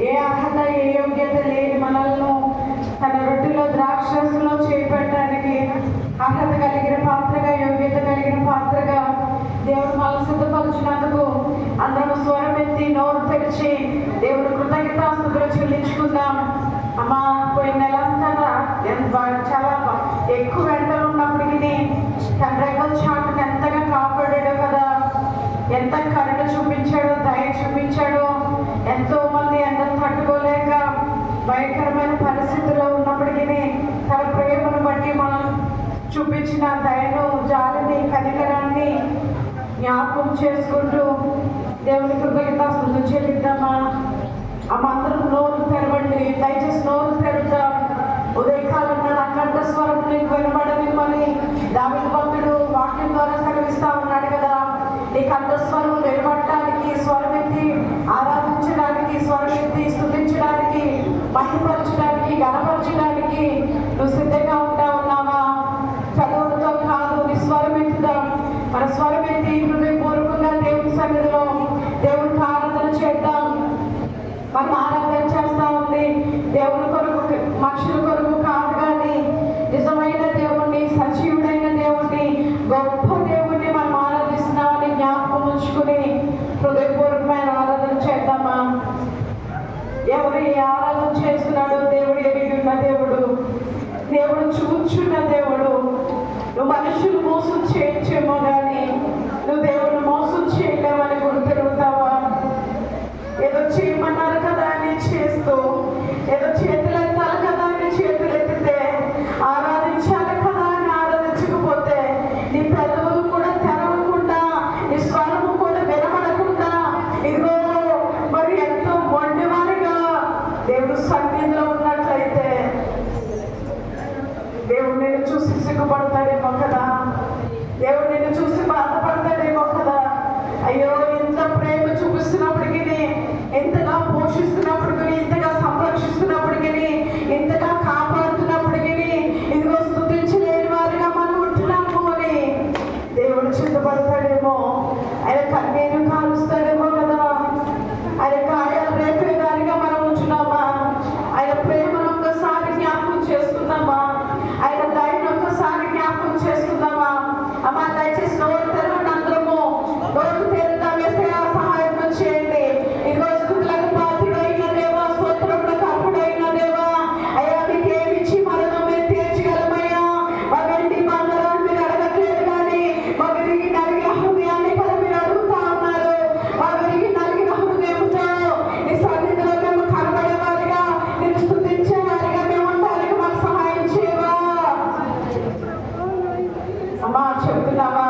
ఏ అర్హత ఏ యోగ్యత లేని మనల్ని తన రొట్టెలో ద్రాక్షరసంలో చేపట్టడానికి అర్హత కలిగిన పాత్రగా, యోగ్యత కలిగిన పాత్రగా దేవుడు మనల్ని సిద్ధపరిచినందుకు అందరం స్వరం ఎత్తి నోరు తెరిచి దేవుడు కృతజ్ఞతాస్తుతులు చెల్లించుకుందాం. అమ్మా, పోయిన నెలంతా చాలా ఎక్కువ ఎండలు ఉన్నప్పటికీ తన రెక్కల చాటును ఎంతగా కాపాడాడో కదా, ఎంత కరుణ చూపించాడో, దయ చూపించాడో. ఎంతో మంది ఎండలు తట్టుకోలేక భయంకరమైన పరిస్థితుల్లో ఉన్నప్పటికీ తన ప్రేమను బట్టి మనం చూపించిన దయను, జాలిని, కనికరాన్ని జ్ఞాపకం చేసుకుంటూ దేవుని కృతజ్ఞతాస్తుతులు చెల్లిద్దామా. అమ్మ, అందరం నోరు తెరవండి, దయచేసి నోరు తెరుద్దాం. ఉదయకాలంలో నా కంఠస్వరం నీకు వినబడనివ్వని దావీదు భక్తుడు వాక్యం ద్వారా సెలవిస్తా ఉన్నాడు కదా. నీ కంఠస్వరం వినబడటానికి, స్వరమెత్తి ఆరాధించడానికి, స్వరమెత్తి స్తుతించడానికి, మహిమపరచడానికి, గణపరచడానికి నువ్వు సిద్ధంగా ఉంటా ఉన్నావా? చదువులతో కాదు, నీ స్వరమెత్తుదాం. మన స్వరమెత్తి హృదయపూర్వకంగా దేవుని సన్నిధిలో దేవునికి ఆరాధన చేద్దాం. మనం ఆరాధన చేస్తా ఉంది దేవుని కొరకు, మనుషుల కొరకు కాదు, కానీ నిజమైన దేవుణ్ణి, సజీవుడైన దేవుణ్ణి, గొప్ప దేవుణ్ణి మనం ఆరాధిస్తున్నామని జ్ఞాపకం ఉంచుకుని హృదయపూర్వకమైన ఆరాధన చేద్దామా. ఎవరు ఏ ఆరాధన చేస్తున్నాడో దేవుడు ఎరిగిన దేవుడు, దేవుడు చూచున్న దేవుడు. నువ్వు మనుషులు మోసం చేయొచ్చేమో కానీ నువ్వు దేవుడు మోసం చేయలేమని గుర్తిరుగుతావా? ఏదో చేయమన్నారు కదా అని చేస్తూ, ఏదో చేతులు ఎత్తాలి కదా అని చేతులు ఎత్తితే, ఆరాధించాలి కదా అని ఆరాధించకపోతే, నీ పెదవులు కూడా తెరవకుండా, నీ స్వరము కూడా వినబడకుండా, ఇదిగో మరి ఎంతో మొండివారిగా దేవుడు సన్నిధిలో ఉన్నట్లయితే దేవుడు నిన్ను చూసి సిగ్గుపడతాడేమో కదా, దేవుడు నిన్ను చూసి బాధపడతాడేమో కదా. అయ్యో, ఎంత ప్రేమ చూపిస్తున్నప్పటికీ, ఎంతగా పోషిస్తున్నప్పటికీ, ఎంతగా సంరక్షిస్తున్నప్పటికీ, ఎంతగా కాపాడుతున్నప్పటికీ ఇదిగో స్తుతించలేని వారిగా మనం ఉంటున్నాము అని దేవుడు చింతపడతాడేమో. ఆయన కన్నీరు కాలుస్తాడేమో కదా. ఆయన గాయాలు రేపేదానిగా మనం ఉంటున్నామా? ఆయన ప్రేమను ఒక్కసారి జ్ఞాపకం చేసుకుందామా? ఆయన దయను ఒక్కసారి జ్ఞాపకం చేసుకుందామా? అమ్మ, దయచేసి నోరు తెరవండి. అందరము నోరు తెరుద్దాం. యేసయ్యా, సహాయం చేయండి. ఇదిగో స్తుతులకు పాత్రుడైన దేవా, స్తోత్రములకు అర్హుడైన దేవా, అయ్యా మీకు ఏమిచ్చి మరణం మేము తీర్చగలమయ్యా? మా వెండి బంగారాన్ని మీరు అడగట్లేదు కానీ మా విరిగి నలిగిన హృదయాన్ని కదా మీరు అడుగుతా ఉన్నారు. మా విరిగి నలిగిన హృదయంతో నీ సన్నిధిలో మేము కనబడేవారిగా, నేను స్తుతించేవారిగా మేము ఉండడానికి మాకు సహాయం చేయవా? అమ్మా, చెప్తున్నావా?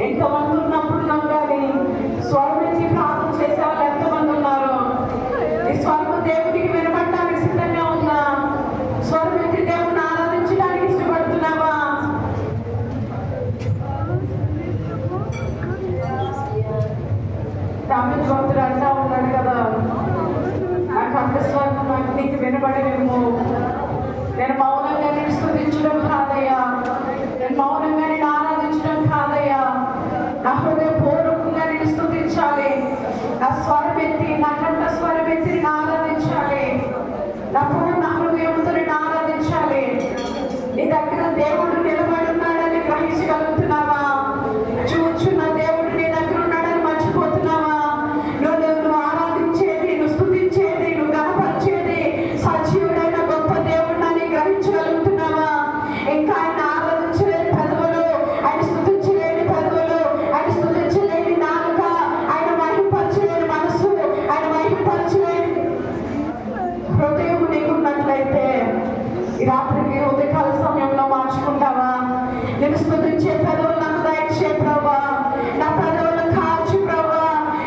ఎంతమంది ఉన్నప్పుడున్నాం కానీ స్వరమెత్తి ప్రార్థన చేసే వాళ్ళు ఎంతమంది ఉన్నారు? ఈ స్వరము దేవుడికి వినపడటానికి సిద్ధంగా ఉందా? స్వరమెత్తి దేవుడిని ఆరాధించడానికి ఇష్టపడుతున్నావా? దావీదు భక్తుడు అంటా ఉన్నాడు కదా, నా కంఠస్వరం నాకు నీకు వినబడేమో. నేను మౌనంగా నేను స్తుతించడం కాదయ్యా, నేను మౌనంగా నేను ఆరాధించడం కాదయ్యా, నా హృదయపూర్వకంగా నేను స్తుతించాలి. నా స్వరమెత్తి, నా కంఠ స్వరమెత్తి నేను ఆరాధించాలి. నా పూర్ణ హృదయంతో నేను ఆరాధించాలి. నీ దగ్గర దేవుడు నిలబడి ఉన్నాడని గ్రహించగలుగుతున్నావా? చూచున్న దేవుడు నీ దగ్గర ఉన్నాడని మర్చిపోతున్నావా? నువ్వు ఆరాధించేది, నువ్వు స్తుతించేది, నువ్వు గణపరిచేది సజీవుడైన గొప్ప దేవుడిని గ్రహించగలుగుతున్నావా? ఇంకా ఆయన ఆరాధించలేని పెదవులు, ఆయన స్తుతించలేని పెదవులు, ఆయన స్తుతించలేని నాలుక, ఆయన మహిమపరచలేని మనసు, ఆయన మహిమపరచలేని హృదయం నీకున్నట్లయితే ఈ రాత్రికి ఉదయకాల సమయంలో మార్చుకుంటావా? నేను స్తుతించే పెదవులు నాకు దయచే ప్రభా. నా పెదవులు కాల్చి ప్రభా.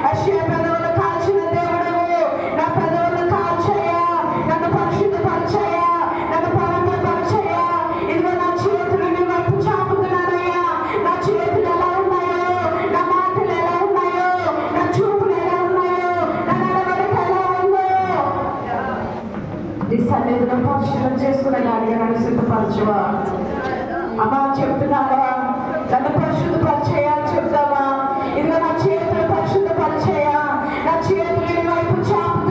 అశ్వ పెదవులు కాల్చిన దేవుడవు, నా పెదవులు కాల్చయ్యా. నన్ను పరిశుద్ధపరచయ్యా, నన్ను పవిత్రపరచయ్యా. ఇదిగో నా చేతులు నీ వైపు చాపుతున్నానయ్యా. నా చేతులు ఎలా ఉన్నాయో, నా మాటలు ఎలా ఉన్నాయో, నా చూపులు ఎలా ఉన్నాయో, నా నడవడిక ఎలా ఉందో నీ సన్నిధిలో పరిశీలన చేసుకునేలాగా నన్ను సిద్ధపరచువా. అమ్మా, చెప్తున్నావా? నన్ను పరిశుద్ధపరిచేయా చెప్తావా? ఇదిగో నా చేతులు పరిశుద్ధపరిచేయా. నా చేతులు నీ వైపు చాపు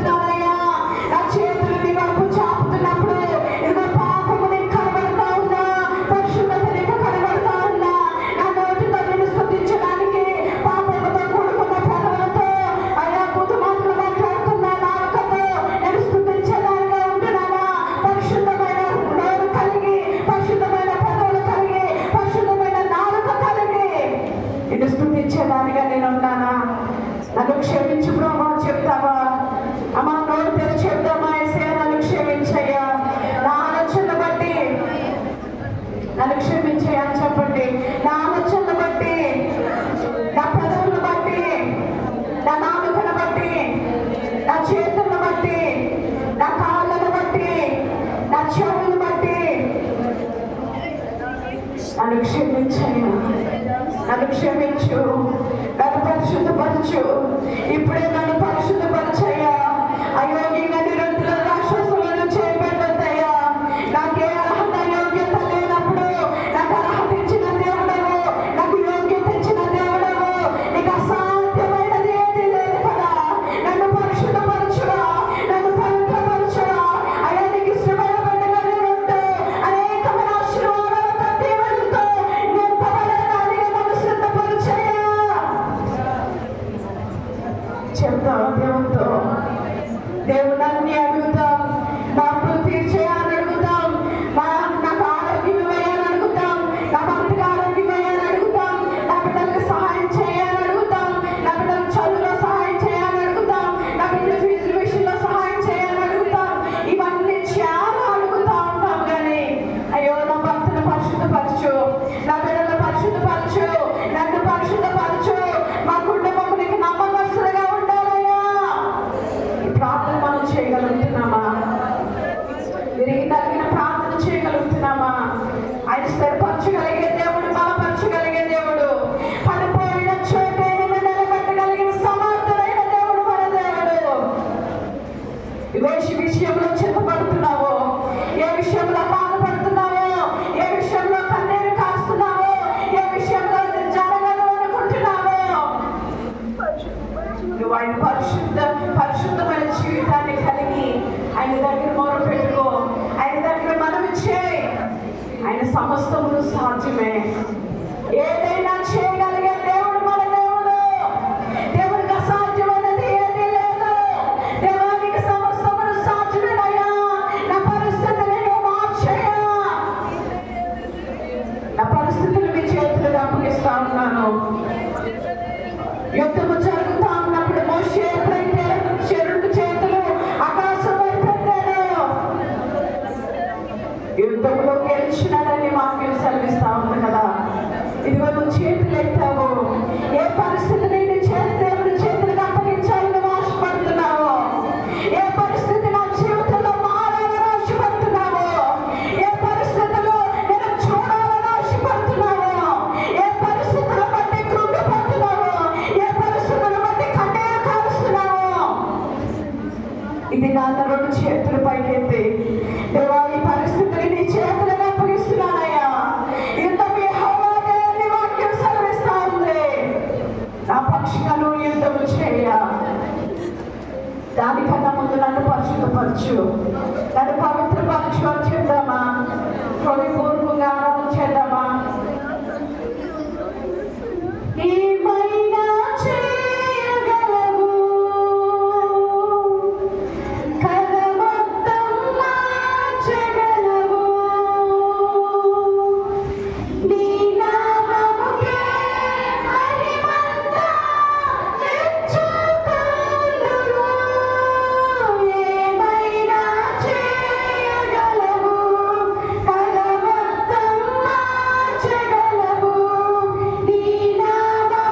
నన్ను క్షమించు, నన్ను పరిశుద్ధపరచు. ఇప్పుడే నన్ను పరిశుద్ధపరచయ్యా. అయోగ్యంగా నిరంతర రాక్షసులను చేపెట్టద్దయ్యా. నాకే అర్హత యోగ్యత లేనప్పుడు నాకు అర్హత ఇచ్చిన దేవుడవు, నాకు యోగ్యత ఇచ్చిన దేవుడవు. నీకు అసాధ్యమైనది ఏది లేదు కదా. నన్ను పరిశుద్ధపరచురా, నన్ను పవిత్రపరచురా. అయ్యా నీకు ఇష్టమైన పండుగ ఉంటూ అనేకమైన ఆశీర్వాదాలతో దీవెనలతో నింపబడడానికి నన్ను సిద్ధపరచయ్యా. చెప్తాం దేవునితో. దేవుడు అన్ని అడుగుతాం. నా అప్పులు తీర్చేయాలని అడుగుతాం. నాకు ఆరోగ్యం ఇవ్వని అడుగుతాం. నా భక్తికి ఆరోగ్యం ఇవ్వని అడుగుతాం. నా బిడ్డలకు సహాయం చేయాలని అడుగుతాం. నా బిడ్డలకు చదువులో సహాయం చేయాలని అడుగుతాం. నా బిడ్డల ఫీజుల విషయంలో సహాయం చేయాలని అడుగుతాం. ఇవన్నీ చాలా అడుగుతా ఉంటాం. కానీ అయ్యో నా భక్తులను పరిశుద్ధపరచు, నా బిడ్డలను పరిశుద్ధపరచు, నన్ను పరిశుద్ధపరచు. మా కుటుంబం నీకు నమ్మకస్తులుగా ఉండాలయ్యా. ఈ ప్రార్థన మనం చేయగలుగుతున్నామా? తిరిగి తగిన ప్రార్థన చేయగలుగుతున్నామా? ఆయన స్థిరపరచగలిగే దేవుడు, బలపరచగలిగే దేవుడు, పడిపోయిన చోటే నిన్ను నిలబెట్టగలిగిన సమర్థుడైన దేవుడు మన దేవుడు. ఇగో ఈ విషయంలో చింతపడుతున్నావో, ఏ విషయంలో బాధపడుతున్నావో, ఏ విషయంలో కన్నీరు కాస్తున్నావో, ఏ విషయంలో జరగదు అనుకుంటున్నావో, నువ్వు ఆయన పరిశుద్ధమైన జీవితాన్ని కలిగి ఆయన దగ్గర మొర పెట్టుకో. ఆయన దగ్గర మనవి చేయి. ఆయన సమస్తమును సాధ్యమే. ఏదైనా చేయగలిగే దేవుడు మన దేవుడు. దేవుడికి అసాధ్యమైనది ఏదీ లేదు. దేవానికి సమస్తమును సాధ్యమేనయ్యా. నా పరిస్థితిని నువ్వు మార్చయ్యా. నా పరిస్థితులు మీ చేతులకు అప్పగిస్తా ఉన్నాను. యుద్ధము జరుగుతా ఉన్నప్పుడు మోషే ఎప్పుడైతే రెండు చేతులు ఆకాశం వైపు ఎత్తాడో యుద్ధంలో గెలిచినాడని వాక్యం సెలవిస్తా ఉంది కదా. ఇదిగో నువ్వు చేతులు ఎత్తావు. ఏ పరిస్థితిని నీ దేవుడి చేతులకు అప్పగించాలని ఆశపడుతున్నావో, ఏ పరిస్థితి నా జీవితంలో మారాలని ఆశపడుతున్నావో, ఏ పరిస్థితుల్లో నేను చూడాలని ఆశపడుతున్నావో, ఏ పరిస్థితుల బట్టి కృంగిపోతున్నావో, ఏ పరిస్థితుల బట్టి కన్నీరు కారుస్తున్నావో, ఇది నాన్న రెండు చేతులు పైకెత్తి దేవా ఈ పరిస్థితిని నీ చేతులకు అప్పగిస్తున్నానయ్యా. యుద్ధం యెహోవా దేవుని వాక్యం సెలవిస్తా ఉంది. నా పక్షిగా నువ్వు యుద్ధము చేయ. దానికన్నా ముందు నన్ను పరిశుద్ధపరచు, నన్ను పవిత్రపరచు అని చెప్దామా? హృదయపూర్వకంగా ఆరాధన చేద్దామా? ఏమైనా చేయగలవు, కథ మొత్తం మార్చగలవు. నీ నామముకే మహిమంతా తెచ్చుకొందును. ఏమైనా చేయగలవు, కథ మొత్తం మార్చగలవు. నీ నామముకే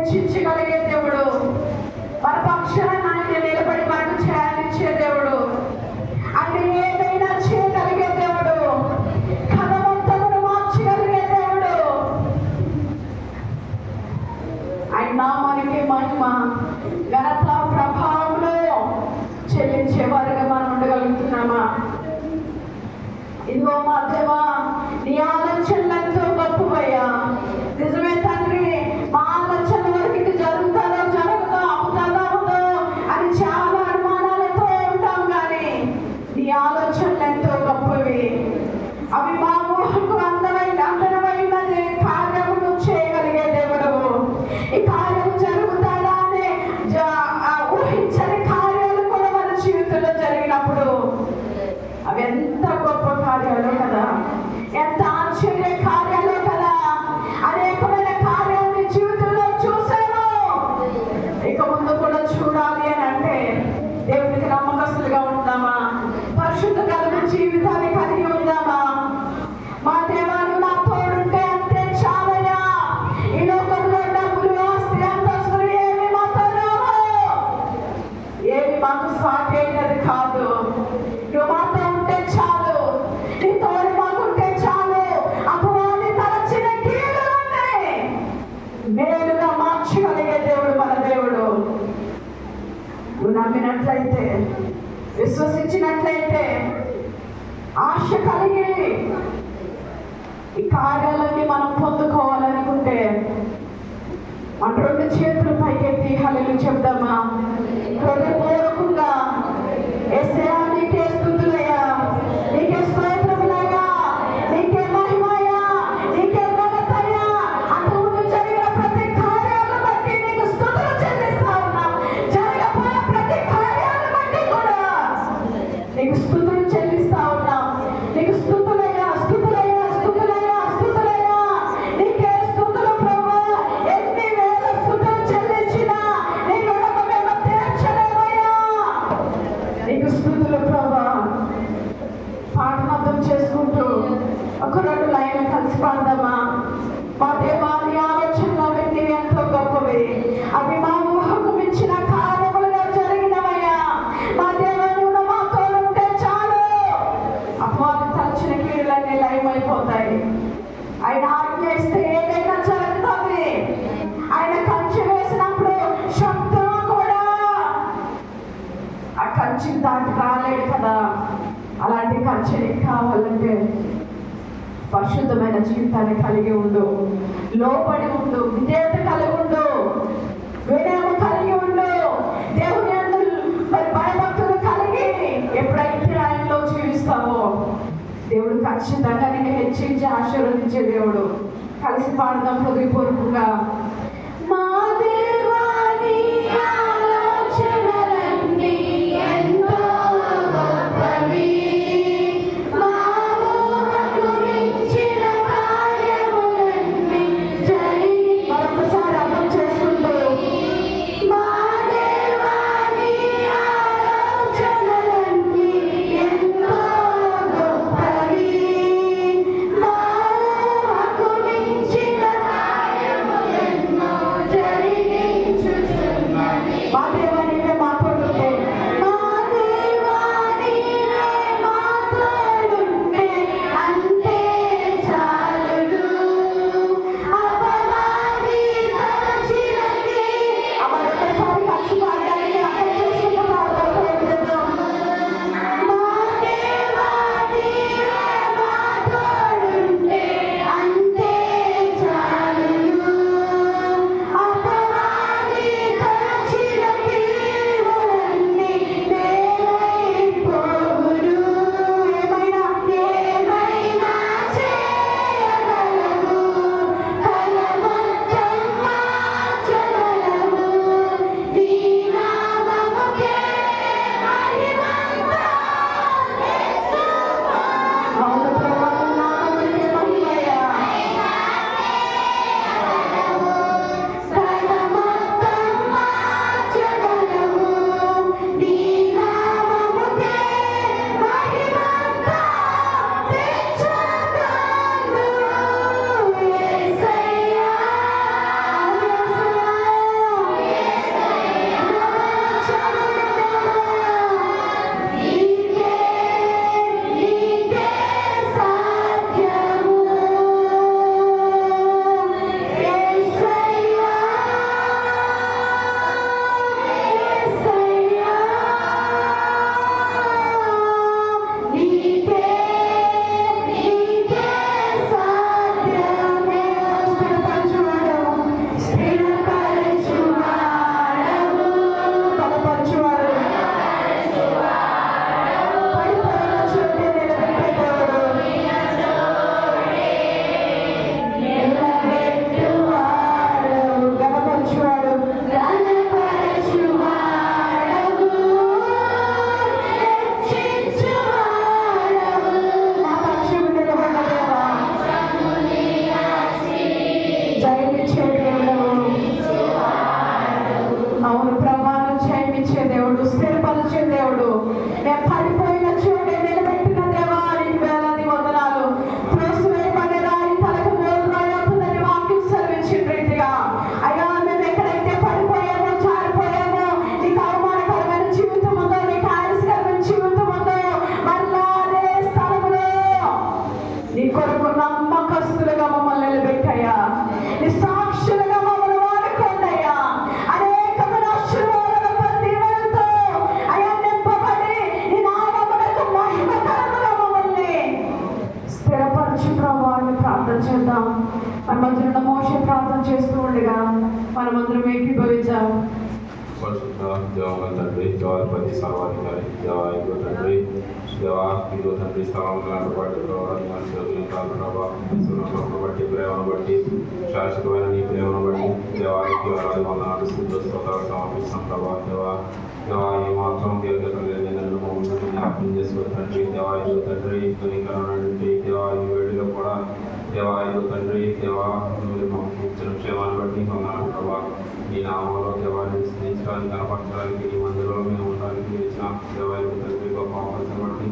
హెచ్చించగలిగే దేవుడు, మన పక్షాన ఆయన నిలబడి మనకు చేయాలిచ్చే దేవుడు, ఆయన ఏదైనా చేయగలిగే దేవుడు, కథమంతమును మార్చగలిగే దేవుడు. ఆయన నామానికి మహిమ ఘనత ప్రభావంలో చెల్లించేవారుగా మనం ఉండగలుగుతున్నామా? ఇదిగో మా దేవా, నీ ఆలోచనలతో గొప్పవయ్యా. నిజమే తండ్రి, మా ఆలోచన వరకు ఇది జరుగుతుందో జరుగుతుందో అవుతుందో అని చాలా అనుమానాలతో ఉంటాం, కానీ నీ ఆలోచనలు ఎంతో గొప్పవి. అవి మా ఊహకు అందమైనది కార్యమును చేయగలిగే దేవుడు. ఈ కార్యము జరుగుతాడా అనే ఊహించని కార్యాలు కూడా మన జీవితంలో జరిగినప్పుడు అవి ఎంత గొప్ప కార్యాలు కదా, ఎంత ఆశ్చర్య కార్యాలు కదా. అనేకమైన కార్యాలు జీవితంలో చూసాను, ఇక ముందు కూడా చూడాలి అని అంటే దేవునికి నమ్మకస్తులుగా ఉందామా? పరిశుద్ధ కలిగిన జీవితాన్ని కలిగి ఉందామా? మా దేవాలు నా తోడుంటే అంతే చాలయ్యా. ఈ లోకంలో డబ్బులు, ఆస్తి, అంతస్తులు ఏమి మాతో రావు, ఏమి మాకు సాటి అయినది కాదు. నువ్వు మాతో ఉంటే చాలు, నీ తోడు మాకుంటే చాలు. అపవాది తలచిన కీడులన్నీ మేలుగా మార్చగలిగే దేవుడు మన దేవుడు. నువ్వు నమ్మినట్లయితే, విశ్వసించినట్లయితే, ఆశ కలిగి ఈ కార్యాలన్నీ మనం పొందుకోవాలనుకుంటే మన రెండు చేతులు పైకెత్తి హల్లెలూయా చెప్దామా? హృదయపూర్వకంగా యేసయ్యా నీకే స్తుతులయ్యా, నీకే స్తోత్రములయ్యా, నీకే మహిమయ్యా, నీకే ఘనతయ్యా. అంతకుముందు జరిగిన ప్రతి కార్యాలను బట్టి నీకు స్తుతులు చెల్లిస్తా ఉన్నాం. జరగబోయే ప్రతి కార్యాలను బట్టి కూడా నీకు స్తుతులు చెల్లిస్తా ఉన్నాం. నీకు స్తుతులయ్యా, స్తుతులయ్యా, స్తుతులయ్యా, స్తుతులయ్యా. నీకే స్తుతులు ప్రభువా. ఎన్ని వేల స్తుతులు చెల్లించినా నీ రుణము మేము తీర్చలేమయ్యా. నీకు స్తుతులు ప్రభువా. పాటను అర్థం చేసుకుంటూ ఒక రెండు లైన్లు కలిసి పాడదామా? మా దేవా, నీ ఆలోచనలు అవన్నీ ఎంతో గొప్పవి, అవి మా ఊహకు మించిన కార్యములుగా జరిగినవయ్యా. మా దేవా, నువ్వు మాతో ఉంటే చాలు, అపవాది తలచిన కీడులన్నీ లయమైపోతాయి. ఆయన ఆజ్ఞ ఇస్తే ఏదైనా జరుగుతుంది. ఆయన కంచె వేసినప్పుడు శబ్దం కూడా ఆ కంచె దాటి రాలేడు కదా. అలాంటి కంచె కావాలంటే పరిశుద్ధమైన జీవితాన్ని కలిగి ఉండు, లోబడి ఉండు, విధేయత కలిగి ఉండు, వినయము కలిగి ఉండు, దేవుని యందు భయభక్తులు కలిగి ఎప్పుడైతే ఆయనలో జీవిస్తావో దేవుడు ఖచ్చితంగా నేను హెచ్చించి ఆశీర్వదించే దేవుడు. కలిసి పాడదాం హృదయపూర్వకంగా. మా దేవా, నీ ఆలోచనలన్నీ ఎంతో గొప్పవి, మా ఊహకు మించిన కార్యములన్నీ జరిగి. మరొకసారి అర్థం చేసుకుంటూ, మా దేవా, నీ ఆలోచనలన్నీ ఎంతో గొప్పవి, మా ఊహకు మించిన కార్యములన్నీ మనమందరం ఏకీభవించాం. పరిశుద్ధ దేవ తండ్రి, దేవాధిపతి సర్వాధికారి, దేవ ఇదిగో తండ్రి, దేవ ఇదిగో తండ్రి, స్థలములను బట్టి ప్రభావం బట్టి ప్రేమను బట్టి శాశ్వతమైన నీ ప్రేమను బట్టి దేవానికి అలాగే వందనాలు స్తోత్రాలు సమర్పిస్తాం ప్రభా. దేవ ఈ మాత్రం దీర్ఘత లేని నన్ను ముందుకు జ్ఞాపకం చేసుకో తండ్రి. దేవ ఇదిగో తండ్రి, నుండి దేవ ఈ వేడిలో కూడా దేవ ఇదిగో తండ్రి, దేవ ఇచ్చిన క్షేమాన్ని బట్టి వందనాలు ప్రభా. ఈ నామంలో దేవాన్ని స్థితించడానికి కనపరచడానికి ఈ మందిలో మేము ఉండడానికి ఇచ్చిన దేవాలయ తండ్రి గొప్ప అవకాశం బట్టి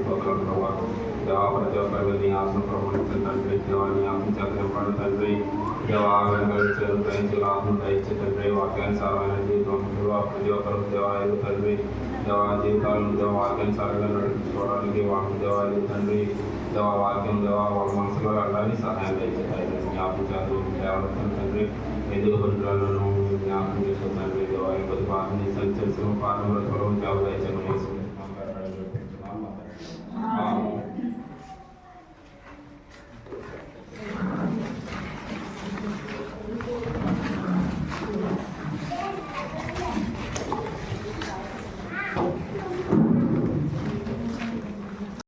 స్తోత్రాలు ప్రభావ. దేవా ప్రతి ఒక్కరి నీ ఆశను ప్రమాణించిన తండ్రి, దేవాన్ని ఆశించాలని తండ్రి, దేవా వెంకటేశ్వరు దయించి ఆత్మను దయించే తండ్రి, వాక్యానుసారమైన జీవితం ప్రతి ఒక్కరు దేవాలయ తండ్రి, దేవా జీవితాలను దేవ వాక్యానుసారంగా నడిపించుకోవడానికి వాళ్ళ దేవాలయ తండ్రి, దేవా వాక్యం దేవా వాళ్ళ మనసులో వెళ్ళడానికి సహాయం దయచేయండి. జ్ఞాపకాలు దేవాలయం తండ్రి, ఎందుకు పనులను జ్ఞాపకం చేసుకుంటే దేవాలయ కొద్ది పాఠం సంచరిస్తున్న పాఠంలో